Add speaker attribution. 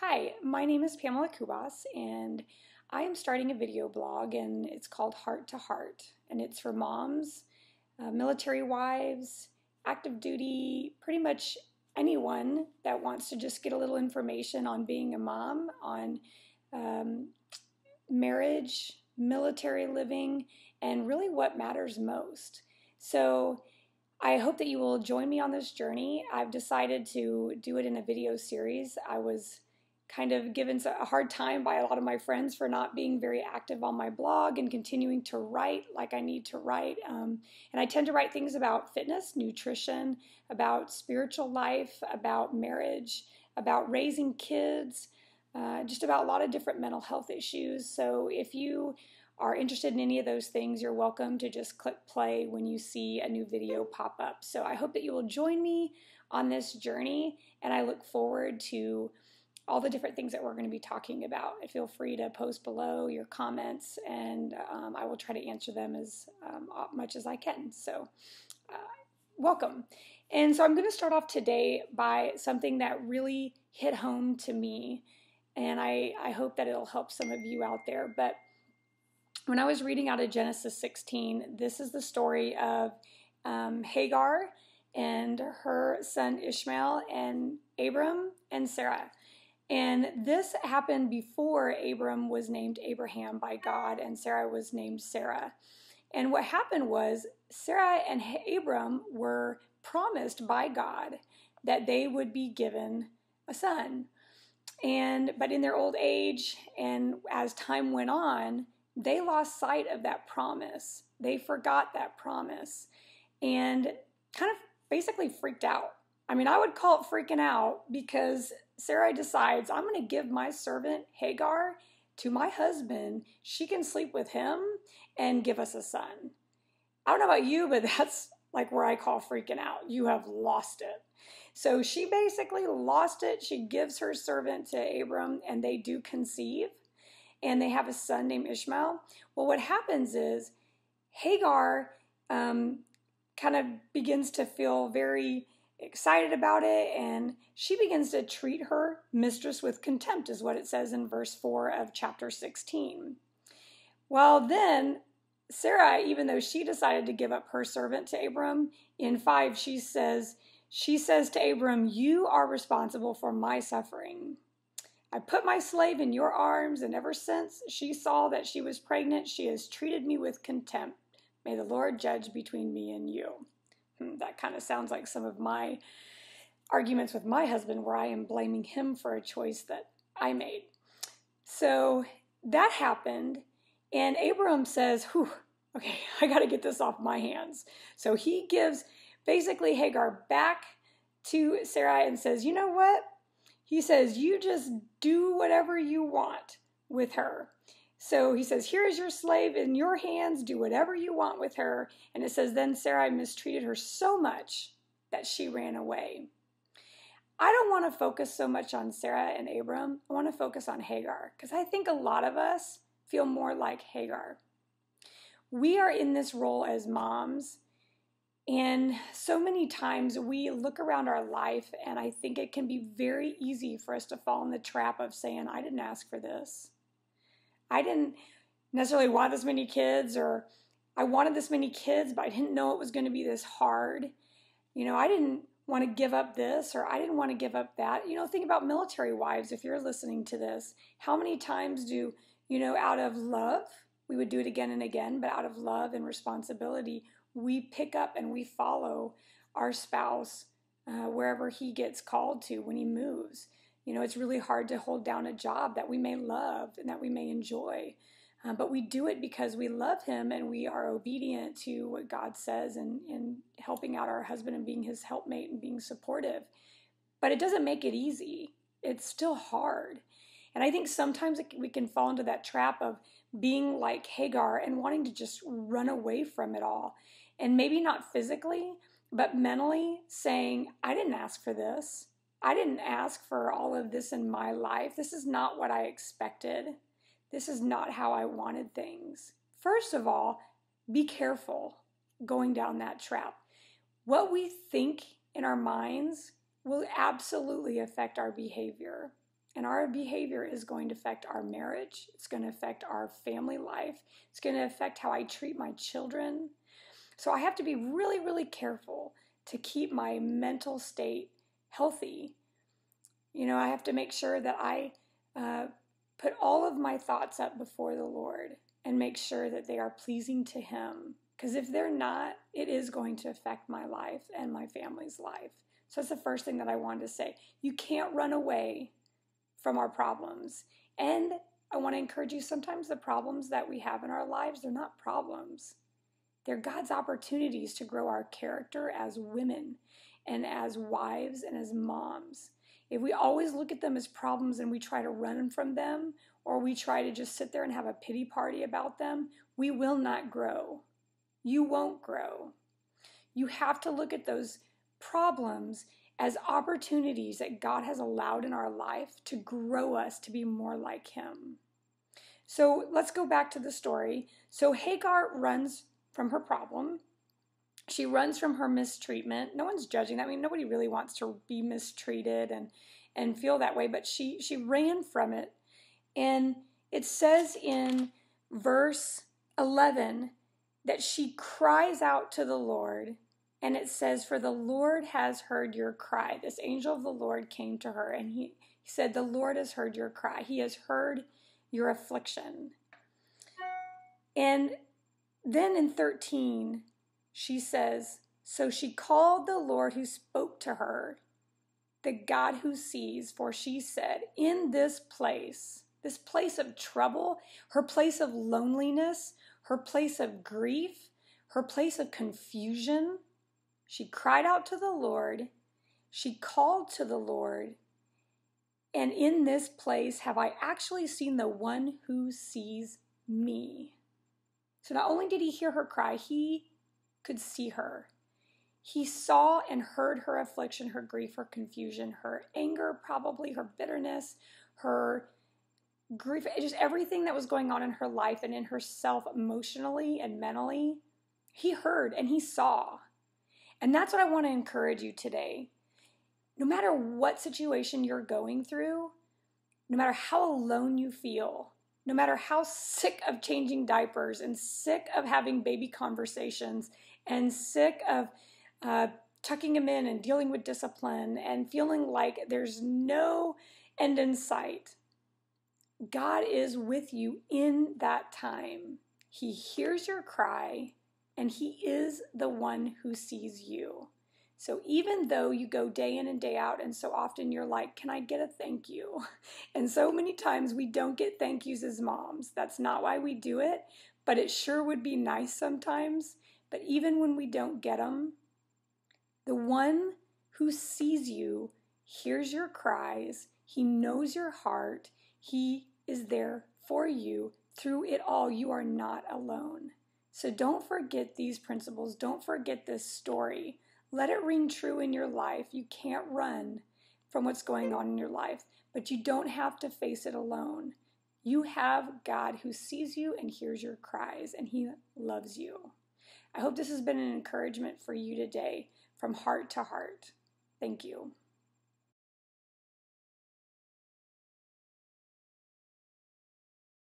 Speaker 1: Hi, my name is Pamela Kubas, and I am starting a video blog, and it's called Heart to Heart, and it's for moms, military wives, active duty, pretty much anyone that wants to just get a little information on being a mom, on um, marriage, military living, and really what matters most. So I hope that you will join me on this journey. I've decided to do it in a video series. I was kind of given a hard time by a lot of my friends for not being very active on my blog and continuing to write like I need to write. And I tend to write things about fitness, nutrition, about spiritual life, about marriage, about raising kids, just about a lot of different mental health issues. So if you are interested in any of those things, you're welcome to just click play when you see a new video pop up. So I hope that you will join me on this journey, and I look forward to all the different things that we're going to be talking about. And feel free to post below your comments, and I will try to answer them as much as I can. So welcome. And so I'm going to start off today by something that really hit home to me, and I hope that it'll help some of you out there. But when I was reading out of Genesis 16, this is the story of Hagar and her son Ishmael and Abram and Sarah. And this happened before Abram was named Abraham by God and Sarah was named Sarah. And what happened was Sarah and Abram were promised by God that they would be given a son. But in their old age and as time went on, they lost sight of that promise. They forgot that promise and kind of basically freaked out. I mean, I would call it freaking out because Sarah decides, I'm going to give my servant Hagar to my husband. She can sleep with him and give us a son. I don't know about you, but that's like where I call freaking out. You have lost it. So she basically lost it. She gives her servant to Abram, and they do conceive. And they have a son named Ishmael. Well, what happens is Hagar kind of begins to feel very excited about it, and she begins to treat her mistress with contempt, is what it says in verse 4 of chapter 16. Well, then Sarah, even though she decided to give up her servant to Abram, in 5 she says to Abram, "You are responsible for my suffering. I put my slave in your arms, and ever since she saw that she was pregnant, she has treated me with contempt. May the Lord judge between me and you." That kind of sounds like some of my arguments with my husband, where I am blaming him for a choice that I made. So that happened, and Abram says, "Whew, okay, I got to get this off my hands." So he gives basically Hagar back to Sarai and says, "You know what?" He says, "You just do whatever you want with her." So he says, "Here is your slave in your hands. Do whatever you want with her." And it says, then Sarai mistreated her so much that she ran away. I don't want to focus so much on Sarah and Abram. I want to focus on Hagar, because I think a lot of us feel more like Hagar. We are in this role as moms, and so many times we look around our life, and I think it can be very easy for us to fall in the trap of saying, I didn't ask for this. I didn't necessarily want this many kids, or I wanted this many kids, but I didn't know it was going to be this hard. I didn't want to give up this, or I didn't want to give up that. Think about military wives, if you're listening to this. How many times do, out of love, we would do it again and again, but out of love and responsibility, we pick up and we follow our spouse wherever he gets called to when he moves. It's really hard to hold down a job that we may love and that we may enjoy. But we do it because we love him and we are obedient to what God says and helping out our husband and being his helpmate and being supportive. But it doesn't make it easy. It's still hard. And I think sometimes we can fall into that trap of being like Hagar and wanting to just run away from it all. And maybe not physically, but mentally saying, I didn't ask for this. I didn't ask for all of this in my life. This is not what I expected. This is not how I wanted things. First of all, be careful going down that trap. What we think in our minds will absolutely affect our behavior. And our behavior is going to affect our marriage. It's going to affect our family life. It's going to affect how I treat my children. So I have to be really, really careful to keep my mental state healthy. I have to make sure that I put all of my thoughts up before the Lord and make sure that they are pleasing to Him. Because if they're not, it is going to affect my life and my family's life. So that's the first thing that I wanted to say. You can't run away from our problems. And I want to encourage you, sometimes the problems that we have in our lives, they're not problems. They're God's opportunities to grow our character as women and as wives and as moms. If we always look at them as problems and we try to run from them, or we try to just sit there and have a pity party about them, we will not grow. You won't grow. You have to look at those problems as opportunities that God has allowed in our life to grow us to be more like Him. So let's go back to the story. So Hagar runs from her problem. She runs from her mistreatment. No one's judging that. I mean, nobody really wants to be mistreated and feel that way, but she ran from it. And it says in verse 11 that she cries out to the Lord. And it says, "For the Lord has heard your cry." This angel of the Lord came to her and he said, "The Lord has heard your cry. He has heard your affliction." And then in 13, she says, "So she called the Lord who spoke to her, the God who sees, for she said, in this place of trouble, her place of loneliness, her place of grief, her place of confusion, she cried out to the Lord, she called to the Lord, and in this place have I actually seen the one who sees me." So not only did he hear her cry, he could see her. He saw and heard her affliction, her grief, her confusion, her anger, probably her bitterness, her grief, just everything that was going on in her life and in herself emotionally and mentally. He heard and he saw. And that's what I want to encourage you today. No matter what situation you're going through, no matter how alone you feel, no matter how sick of changing diapers and sick of having baby conversations and sick of tucking them in and dealing with discipline and feeling like there's no end in sight, God is with you in that time. He hears your cry and He is the one who sees you. So even though you go day in and day out and so often you're like, "Can I get a thank you?" And so many times we don't get thank yous as moms. That's not why we do it, but it sure would be nice sometimes. But even when we don't get them, the one who sees you hears your cries. He knows your heart. He is there for you through it all. You are not alone. So don't forget these principles. Don't forget this story. Let it ring true in your life. You can't run from what's going on in your life, but you don't have to face it alone. You have God who sees you and hears your cries, and He loves you. I hope this has been an encouragement for you today from Heart to Heart. Thank you.